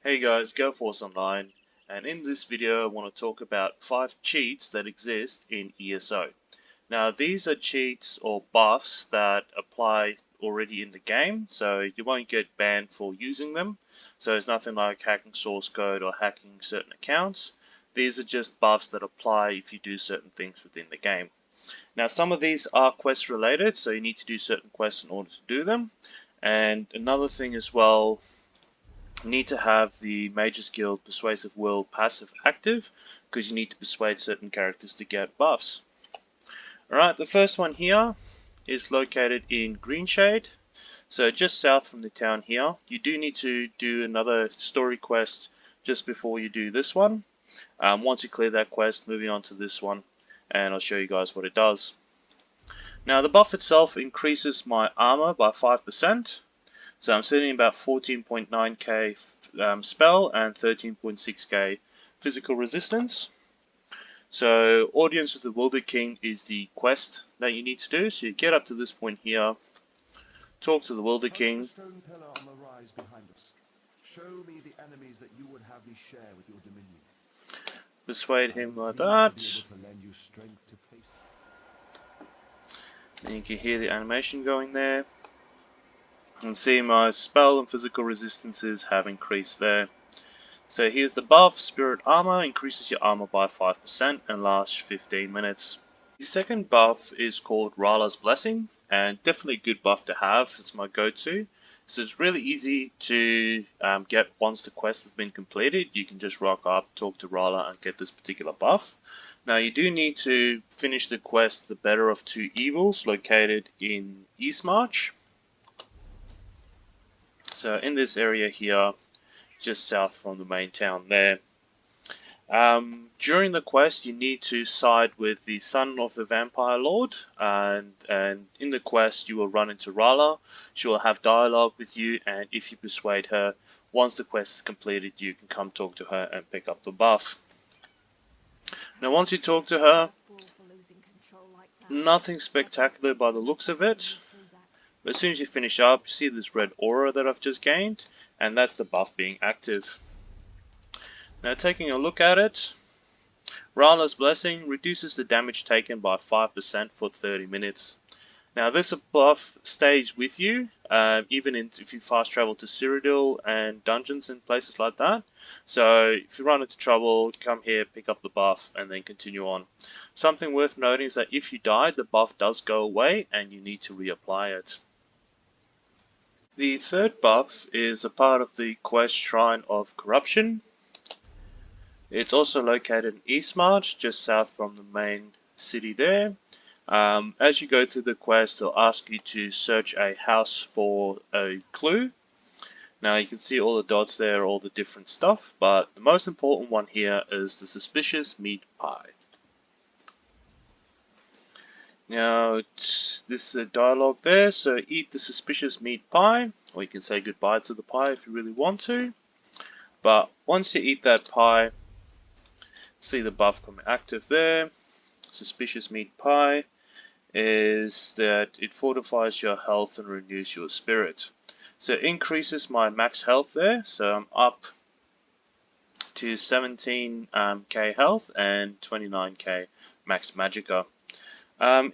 Hey guys, GoForce Online, and in this video I want to talk about 5 cheats that exist in ESO. Now these are cheats or buffs that apply already in the game, so you won't get banned for using them. So it's nothing like hacking source code or hacking certain accounts. These are just buffs that apply if you do certain things within the game. Now some of these are quest related, so you need to do certain quests in order to do them. And another thing as well, need to have the major skill Persuasive Will passive active, because you need to persuade certain characters to get buffs. Alright, the first one here is located in Greenshade, so just south from the town here. You do need to do another story quest just before you do this one. Once you clear that quest, moving on to this one, and I'll show you guys what it does. Now the buff itself increases my armor by 5%. So I'm sitting about 14.9k spell and 13.6k physical resistance. So Audience with the Wilder King is the quest that you need to do. So you get up to this point here, talk to the Wilder King. Persuade him like that. And you can hear the animation going there. And see my spell and physical resistances have increased there. So here's the buff. Spirit Armor increases your armor by 5% and lasts 15 minutes. The second buff is called Raleigh's Blessing, and definitely a good buff to have. It's my go-to. So it's really easy to get once the quest has been completed. You can just rock up, talk to Raleigh and get this particular buff. Now you do need to finish the quest The Better of Two Evils, located in Eastmarch. So in this area here, just south from the main town there. During the quest, you need to side with the son of the Vampire Lord, and in the quest you will run into Raleigh. She will have dialogue with you, and if you persuade her, once the quest is completed, you can come talk to her and pick up the buff. Now once you talk to her, nothing spectacular by the looks of it. But as soon as you finish up, you see this red aura that I've just gained, and that's the buff being active. Now taking a look at it, Raleigh's Blessing reduces the damage taken by 5% for 30 minutes. Now this buff stays with you, even if you fast travel to Cyrodiil and dungeons and places like that. So if you run into trouble, come here, pick up the buff, and then continue on. Something worth noting is that if you die, the buff does go away, and you need to reapply it. The third buff is a part of the quest Shrine of Corruption. It's also located in Eastmarch, just south from the main city there. As you go through the quest, they'll ask you to search a house for a clue. Now you can see all the dots there, all the different stuff, but the most important one here is the suspicious meat pie. Now, this is a dialogue there, so eat the suspicious meat pie, or you can say goodbye to the pie if you really want to. But once you eat that pie, see the buff come active there. Suspicious meat pie is that it fortifies your health and renews your spirit. So it increases my max health there, so I'm up to 17k health and 29k max magicka.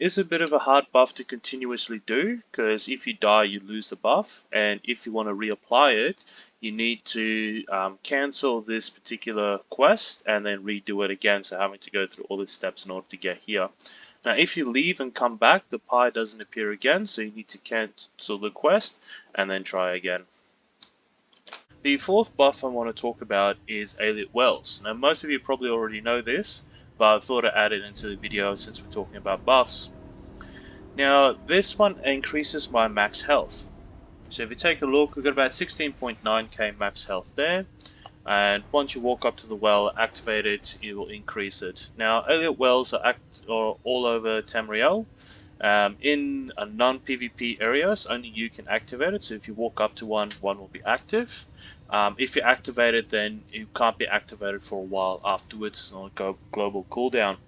It's a bit of a hard buff to continuously do, because if you die you lose the buff, and if you want to reapply it you need to cancel this particular quest and then redo it again, so having to go through all these steps in order to get here. Now if you leave and come back, the pie doesn't appear again, so you need to cancel the quest and then try again. The fourth buff I want to talk about is Alien Wells. Now most of you probably already know this, but I thought I'd add it into the video since we're talking about buffs. Now this one increases my max health. So if you take a look, we've got about 16.9k max health there, and once you walk up to the well, activate it, it will increase it. Now Elliot Wells are all over Tamriel. In a non-PvP areas, only you can activate it, so if you walk up to one will be active. If you activate it, then it can't be activated for a while afterwards on a global cooldown.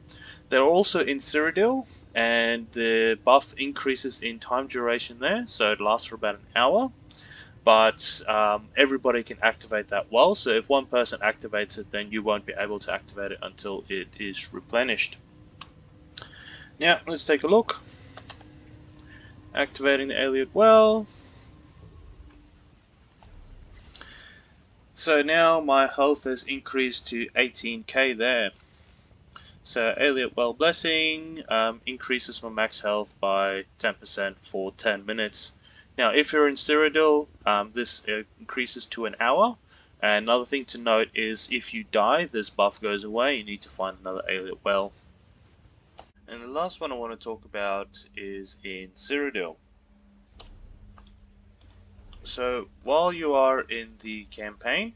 They're also in Cyrodiil, and the buff increases in time duration there, so it lasts for about an hour. but everybody can activate that well. So if one person activates it, then you won't be able to activate it until it is replenished. Now let's take a look. Activating the Elliott well. So now my health has increased to 18k there. So Elliott Well Blessing increases my max health by 10% for 10 minutes. Now if you're in Cyrodiil, this increases to an hour. And another thing to note is if you die, this buff goes away. You need to find another Elliott Well. And the last one I want to talk about is in Cyrodiil. So while you are in the campaign,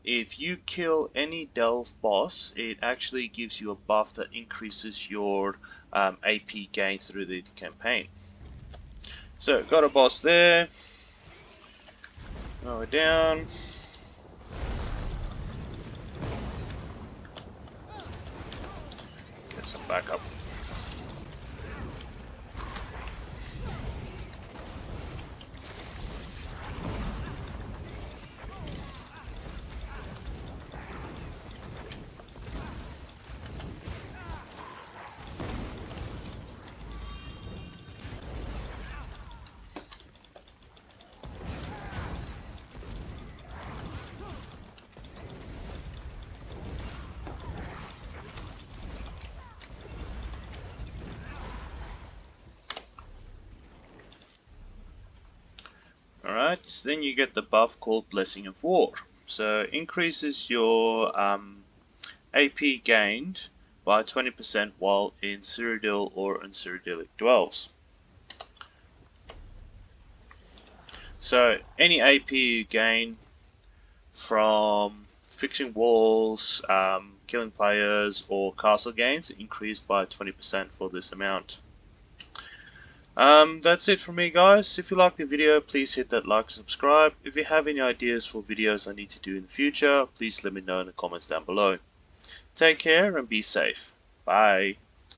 if you kill any Delve boss, it actually gives you a buff that increases your AP gain through the campaign. So, got a boss there. Lower down. Get some backup. Alright, then you get the buff called Blessing of War. So increases your AP gained by 20% while in Cyrodiil or in Cyrodiilic Dwells. So any AP you gain from fixing walls, killing players, or castle gains increased by 20% for this amount. That's it from me, guys. If you liked the video, please hit that like and subscribe. If you have any ideas for videos I need to do in the future, please let me know in the comments down below. Take care and be safe. Bye.